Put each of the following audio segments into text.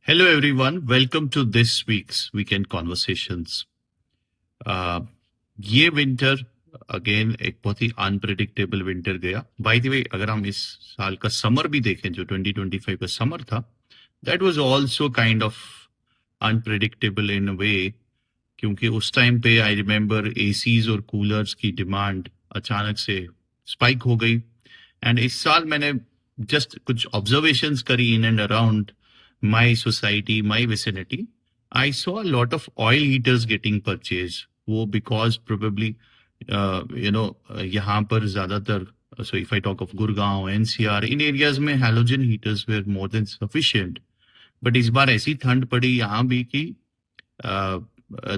Hello, everyone. Welcome to this week's Weekend Conversations. ये winter again एक बहुत ही unpredictable winter गया. बाय द वे, अगर हम इस साल का समर भी देखें, जो 2025 का समर था, that was also kind of unpredictable in a way, क्योंकि उस टाइम पे आई रिमेम्बर एसीज और कूलर्स की डिमांड अचानक से स्पाइक हो गई. एंड इस साल मैंने जस्ट कुछ ऑब्जर्वेशंस करी in and around my society, my vicinity, I saw a lot of oil heaters getting purchased. वो because probably, यहाँ पर ज्यादातर, so if I talk of Gurgaon, NCR, in areas में halogen heaters were more than sufficient. But इस बार ऐसी ठंड पड़ी यहाँ भी कि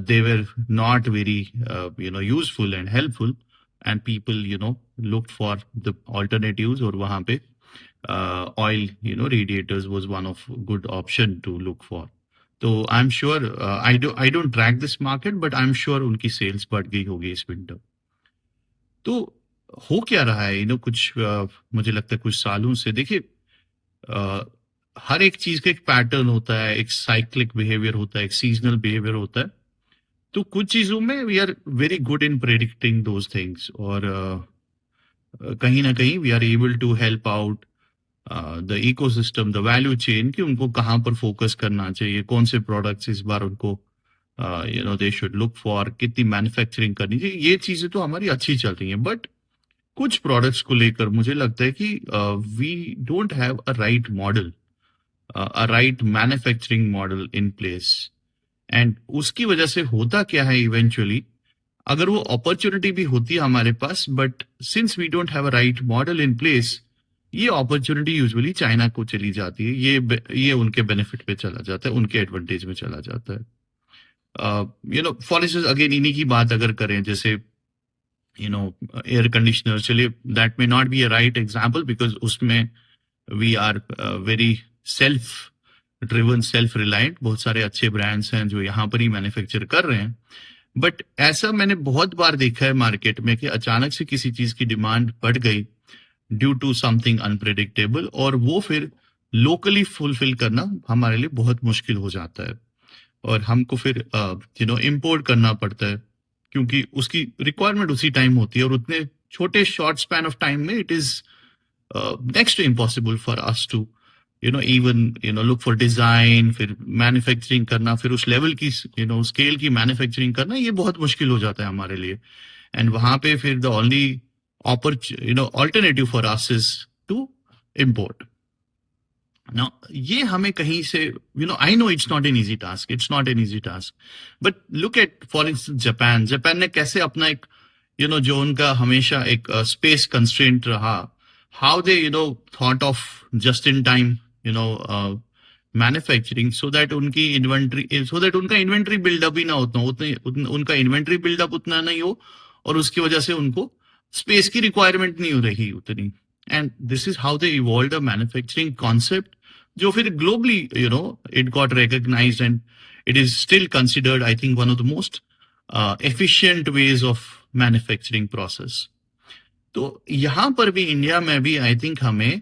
they were not very, useful and helpful, and people, looked for the alternatives, और वहाँ पे oil, radiators was one of good option to look for. So I'm sure I don't track this market, but I'm sure उनकी sales बढ़ गई होगी इस winter. तो हो क्या रहा है, कुछ मुझे लगता है कुछ सालों से. देखिए, हर एक चीज का एक पैटर्न होता है, एक साइक्लिक बिहेवियर होता है, एक सीजनल बिहेवियर होता है. तो कुछ चीजों में we are very good in predicting those things, और कहीं ना कहीं we are able to help out the ecosystem, the value chain, कि उनको कहाँ पर फोकस करना चाहिए, कौन से प्रोडक्ट्स इस बार उनको दे शुड लुक फॉर, कितनी मैन्युफैक्चरिंग करनी चाहिए. ये चीजें तो हमारी अच्छी चल रही हैं, बट कुछ प्रोडक्ट्स को लेकर मुझे लगता है कि we don't have a right model, a right manufacturing model in place. And उसकी वजह से होता क्या है इवेंचुअली, अगर वो अपॉर्चुनिटी भी होती है हमारे पास, but since we don't have a right model in place, ये अपॉर्चुनिटी यूजुअली चाइना को चली जाती है. ये उनके बेनिफिट पे चला जाता है, उनके एडवांटेज में चला जाता है. फॉर इंस्टेंस अगेन इन्हीं की बात अगर करें, जैसे एयर कंडीशनर, चलिए that may not be a right example, because उसमें we are very self driven, self reliant. बहुत सारे अच्छे ब्रांड्स हैं जो यहाँ पर ही मैन्युफैक्चर कर रहे हैं. बट ऐसा मैंने बहुत बार देखा है मार्केट में कि अचानक से किसी चीज की डिमांड बढ़ गई ड्यू टू समथिंग अनप्रेडिक्टेबल, और वो फिर लोकली फुलफिल करना हमारे लिए बहुत मुश्किल हो जाता है, और हमको फिर इम्पोर्ट करना पड़ता है, क्योंकि उसकी रिक्वायरमेंट उसी टाइम होती है, और उतने छोटे शॉर्ट स्पैन ऑफ टाइम में it is next to impossible for us to even look for design, फिर मैन्युफैक्चरिंग करना, फिर उस लेवल की स्केल की मैन्युफैक्चरिंग करना, ये बहुत मुश्किल हो जाता है हमारे लिए. एंड वहां पे फिर the only alternative for us is to import. Now, ये हमें कहीं से, I know it's not an easy task, but look at, for instance, Japan ने कैसे अपना एक, जो उनका हमेशा एक space constraint रहा, how they, thought of just in time, manufacturing, so that उनका inventory build-up ही ना होता, उनका inventory build-up उतना नहीं हो, और उसकी वजह से उनको स्पेस की रिक्वायरमेंट नहीं हो रही उतनी. And this is how they evolve a manufacturing concept, जो फिर globally it got recognized, and it is still considered, I think, one of the most efficient ways of manufacturing process. तो यहाँ पर भी, इंडिया में भी, आई थिंक हमें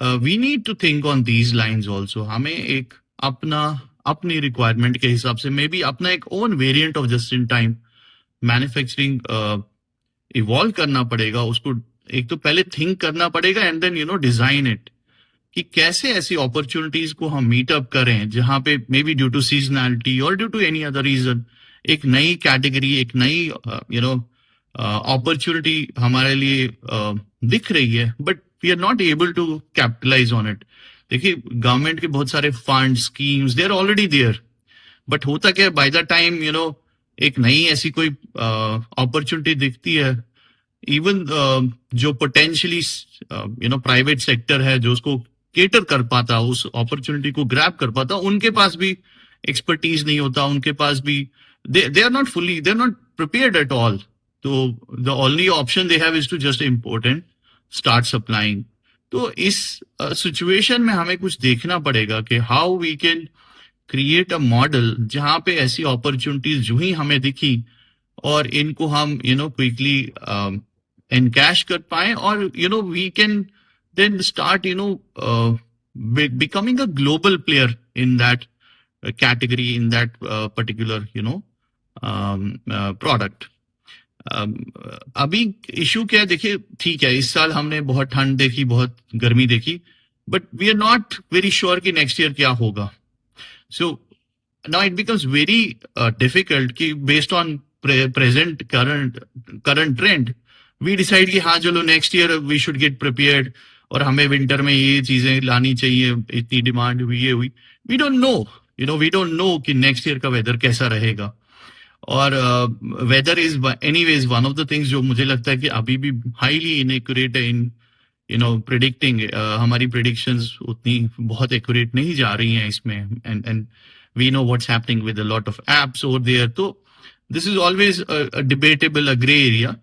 we need to think on these lines also. हमें एक अपनी रिक्वायरमेंट के हिसाब से मे बी अपना एक own variant of just in time manufacturing evolve करना पड़ेगा. उसको एक तो पहले थिंक करना पड़ेगा, एंड देन डिजाइन इट, कि कैसे ऐसी अपॉर्चुनिटीज को हम मीट अप करें जहां पे maybe due to seasonality और due to any other reason एक नई कैटेगरी, एक नई अपॉर्चुनिटी हमारे लिए दिख रही है, but we are not able to capitalize on it. देखिए, गवर्नमेंट के बहुत सारे fund schemes, they are already there, but होता क्या है, बाय द टाइम एक नई ऐसी कोई अपॉर्चुनिटी दिखती है, इवन जो पोटेंशियली प्राइवेट सेक्टर है, जो उसको केटर कर पाता, उस अपॉर्चुनिटी को ग्रैब कर पाता, उनके पास भी एक्सपर्टीज नहीं होता, उनके पास भी they are not prepared at all. तो the only option they have is to just import and start supplying. तो इस सिचुएशन में हमें कुछ देखना पड़ेगा कि how we can create a model जहां पे ऐसी अपॉर्चुनिटीज जो ही हमें दिखी, और इनको हम क्विकली एनकैश कर पाए, और we can then start becoming a global player in that category, in that particular, product. अभी इशू क्या है, देखिए ठीक है, इस साल हमने बहुत ठंड देखी, बहुत गर्मी देखी, but we are not very sure कि नेक्स्ट ईयर क्या होगा. So now it becomes very difficult कि based on present current trend we decide कि हाँ चलो next year we should get prepared और हमें विंटर में ये चीजें लानी चाहिए, इतनी डिमांड हुई है हुई. We don't know, we don't know कि नेक्स्ट ईयर का वेदर कैसा रहेगा. और weather is anyways one of the things जो मुझे लगता है कि अभी भी हाईली इनएक्यूरेट है इन प्रिडिक्टिंग. हमारी प्रिडिक्शंस उतनी बहुत एक्यूरेट नहीं जा रही हैं इसमें. And we know what's happening with a lot of apps over there. तो this is always a debatable, a grey area.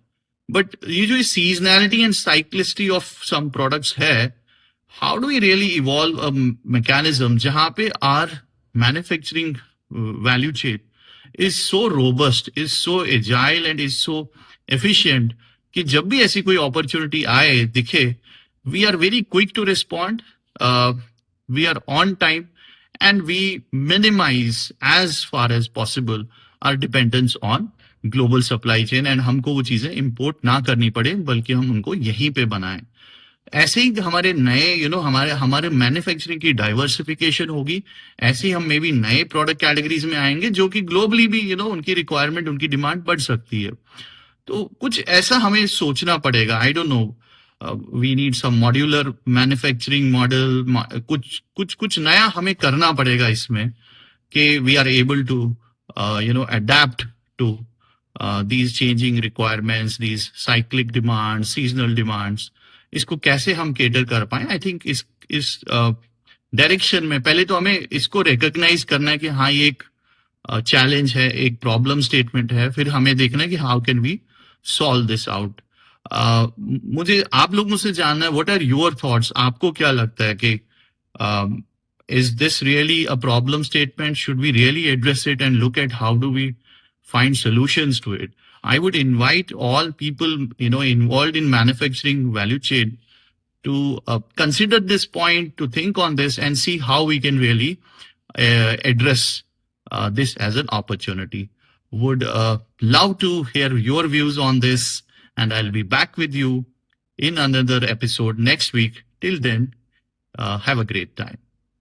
But ये जो seasonality and cyclicity of some products है, how do we really evolve a mechanism जहां पे our manufacturing value chain is so robust, is so agile and is so efficient कि जब भी ऐसी कोई अपॉर्चुनिटी आए दिखे, we are very quick to respond, we are on time and we minimize as far as possible our dependence on global supply chain and हमको वो चीजें import ना करनी पड़े बल्कि हम उनको यहीं पे बनाएं. ऐसे ही हमारे नए हमारे मैन्युफैक्चरिंग की डाइवर्सिफिकेशन होगी. ऐसे ही हम मे बी नए प्रोडक्ट कैटेगरीज में आएंगे जो कि ग्लोबली भी उनकी रिक्वायरमेंट, उनकी डिमांड बढ़ सकती है. तो कुछ ऐसा हमें सोचना पड़ेगा. I don't know, we need some modular manufacturing model. कुछ नया हमें करना पड़ेगा इसमें कि we are able to adapt to these changing requirements, these cyclic demand, seasonal demands. इसको कैसे हम केटर कर पाए. आई थिंक इस डायरेक्शन में पहले तो हमें इसको रिकॉग्नाइज करना है कि हाँ ये एक चैलेंज है, एक प्रॉब्लम स्टेटमेंट है. फिर हमें देखना है कि how can we solve this out. मुझे आप लोगों से जानना है, व्हाट आर योर थॉट्स. आपको क्या लगता है कि is this really a problem statement? Should we really address it and look at how do we find solutions to it? I would invite all people, involved in manufacturing value chain to consider this point, to think on this and see how we can really address this as an opportunity. Would love to hear your views on this, and I'll be back with you in another episode next week. Till then, have a great time.